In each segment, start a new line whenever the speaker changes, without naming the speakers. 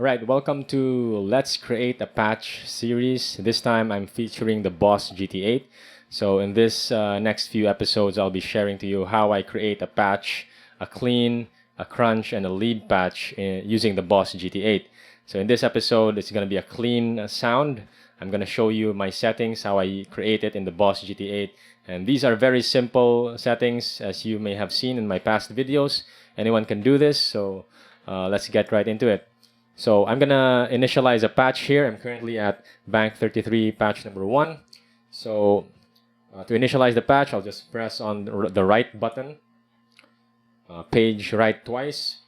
Alright, welcome to Let's Create a Patch series. This time I'm featuring the Boss GT-8. So in this next few episodes, I'll be sharing to you how I create a patch, a clean, a crunch, and a lead patch using the Boss GT-8. So in this episode, it's going to be a clean sound. I'm going to show you my settings, how I create it in the Boss GT-8. And these are very simple settings, as you may have seen in my past videos. Anyone can do this, so let's get right into it. So I'm gonna initialize a patch here. I'm currently at bank 33 patch number 1. So to initialize the patch, I'll just press on the right button, page right twice,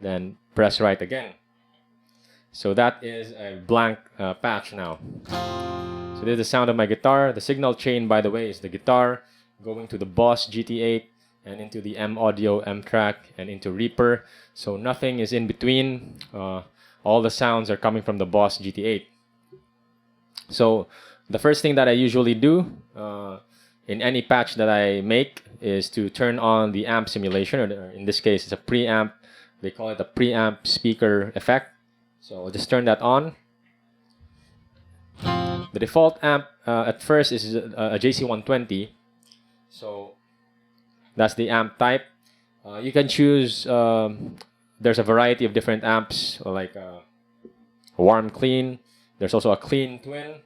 then press right again. So that is a blank patch now. So this is the sound of my guitar. The signal chain, by the way, is the guitar going to the Boss GT-8 and into the M Audio, M Track, and into Reaper. So nothing is in between. All the sounds are coming from the Boss GT-8. So the first thing that I usually do in any patch that I make is to turn on the amp simulation, or in this case, it's a preamp. They call it a preamp speaker effect. So I'll just turn that on. The default amp at first is a JC-120. So that's the amp type. You can choose, there's a variety of different amps, like a warm clean. There's also a clean twin.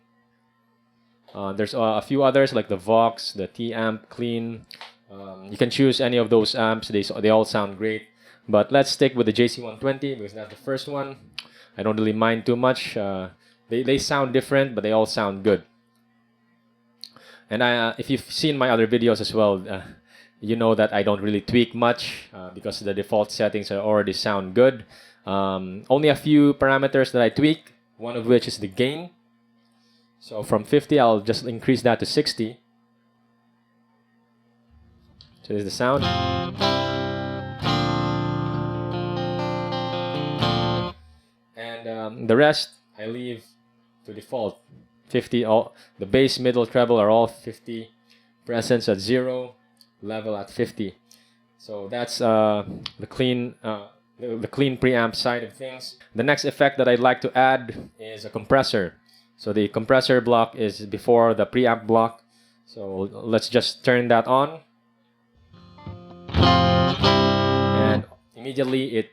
There's a few others like the Vox, the T-amp clean. You can choose any of those amps. They all sound great. But let's stick with the JC-120 because that's the first one. I don't really mind too much. They sound different, but they all sound good. And if you've seen my other videos as well, you know that I don't really tweak much because the default settings already sound good. Only a few parameters that I tweak, one of which is the gain. So from 50, I'll just increase that to 60. So there's the sound. And the rest, I leave to default. 50, the bass, middle, treble are all 50. Presence at 0. Level at 50. So that's the clean preamp side of things. The next effect that I'd like to add is a compressor. So the compressor block is before the preamp block. So let's just turn that on. And immediately it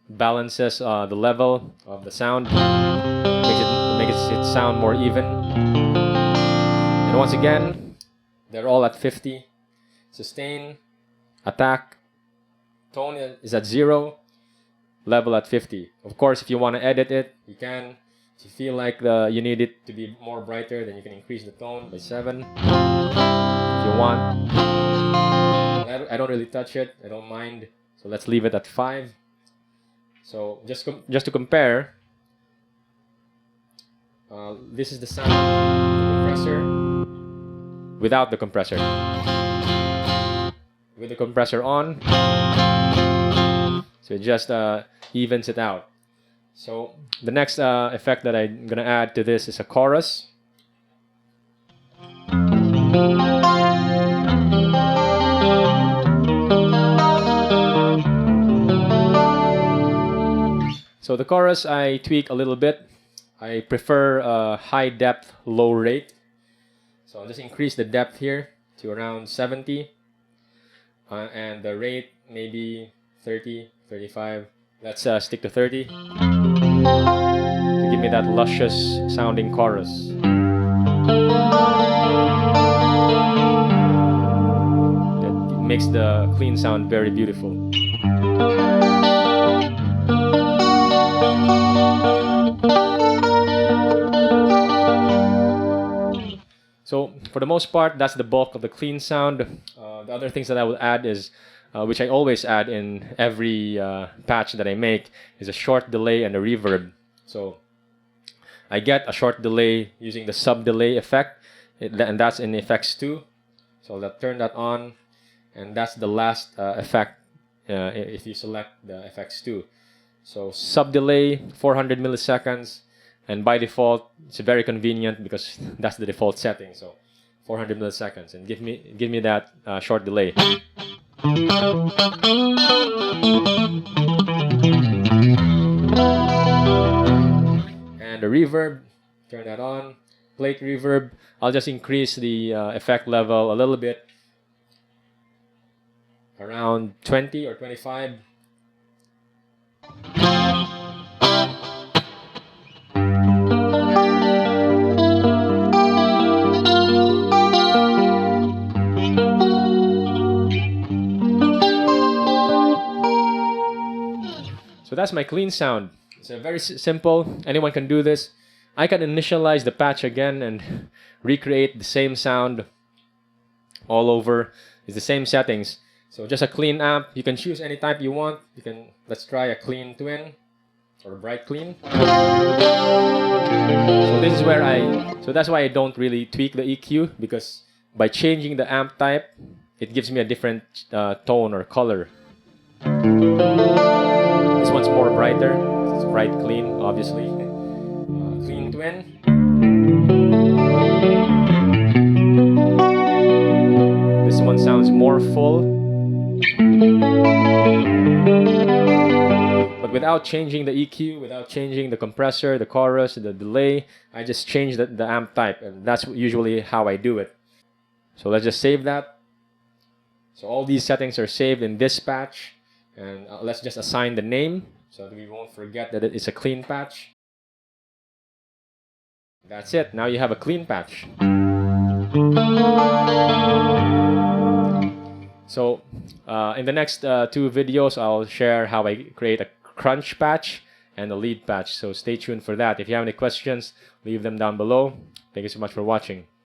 balances the level of the sound. Makes it sound more even. And once again, they're all at 50. Sustain, attack, tone is at 0, level at 50. Of course, if you want to edit it, you can. If you feel like you need it to be more brighter, then you can increase the tone by 7. If you want. I don't really touch it. I don't mind. So let's leave it at 5. So just to compare, this is the sound of the compressor without the compressor. With the compressor on, so it just evens it out. So the next effect that I'm gonna add to this is a chorus. So the chorus I tweak a little bit. I prefer high depth, low rate. So I'll just increase the depth here to around 70. And the rate maybe 30, 35. Let's stick to 30 to give me that luscious sounding chorus. It makes the clean sound very beautiful. So for the most part, that's the bulk of the clean sound. The other things that I will add is, which I always add in every patch that I make, is a short delay and a reverb. So I get a short delay using the sub delay effect, and that's in effects 2. So I'll turn that on, and that's the last effect if you select the effects 2. So sub delay 400 milliseconds. And by default, it's very convenient because that's the default setting. So 400 milliseconds, and give me that short delay. And the reverb, turn that on. Plate reverb, I'll just increase the effect level a little bit, around 20 or 25. So that's my clean sound. It's very simple. Anyone can do this. I can initialize the patch again and recreate the same sound all over. It's the same settings. So just a clean amp. You can choose any type you want. Let's try a clean twin or bright clean. So this is where that's why I don't really tweak the EQ, because by changing the amp type, it gives me a different tone or color. This one's more brighter. It's bright clean, obviously. Clean twin. This one sounds more full. But without changing the EQ, without changing the compressor, the chorus, the delay, I just change the amp type, and that's usually how I do it. So let's just save that. So all these settings are saved in this patch, and let's just assign the name so that we won't forget that it's a clean patch. That's it. Now you have a clean patch. So in the next 2 videos, I'll share how I create a crunch patch and a lead patch. So stay tuned for that. If you have any questions, leave them down below. Thank you so much for watching.